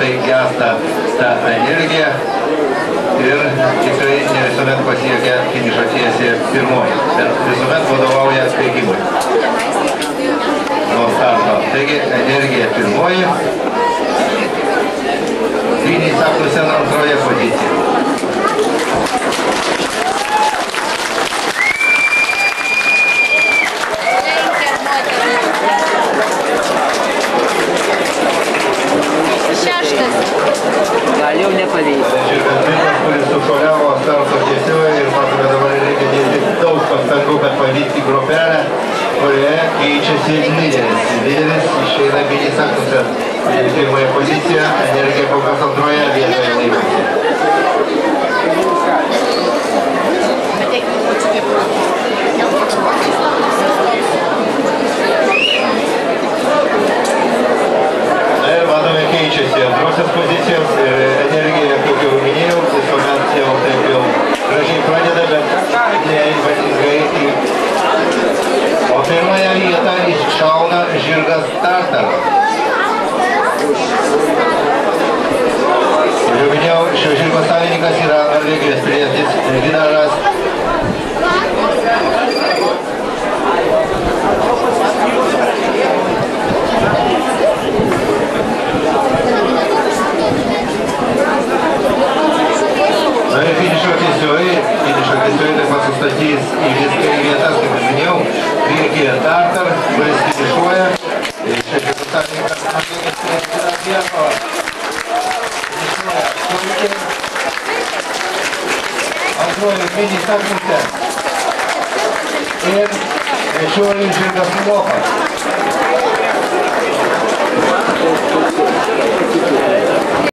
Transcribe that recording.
labai gęsta ta energija ir tikrai ne visuomet pasiekia finišo tiesiąją pirmoji, bet visuomet vadovauja bėgimui nuo starto. Taigi energija pirmoji, Vyniai Saknusen antroje pozicijoje. Šeštas. Gal jau nepavyks. Žirgas, kuris sušuoliavo starto tiesioje ir matome dabar reikia dėti daug pastangų, kad pavykti grupelę, kurioje keičiasi lyderis. Lyderis išeina Vyniai Saknusen į pirmąją poziciją, energija kol kas antroje vietoje laikosi. Ir matome keičiasi antrosios pozicijos ir energija, kaip jau minėjau, visuomet jau taip jau gražiai pradeda, bet neįvatys greitai. O pirmąją vietą iššauna žirgas Tartaras. Jau minėjau, šio žirgo savininkas yra Norvegijos pilietis Vinaras. Na ir finišo tiesioji taip pat sustatys į viską į vietas, kaip minėjau, priekyje Tartar, kuris finišuoja. Šešis savininkas Norvegijos pilietis Vieto. Antroji Vyniai Saknusen ir trečioji žirgas Lopas.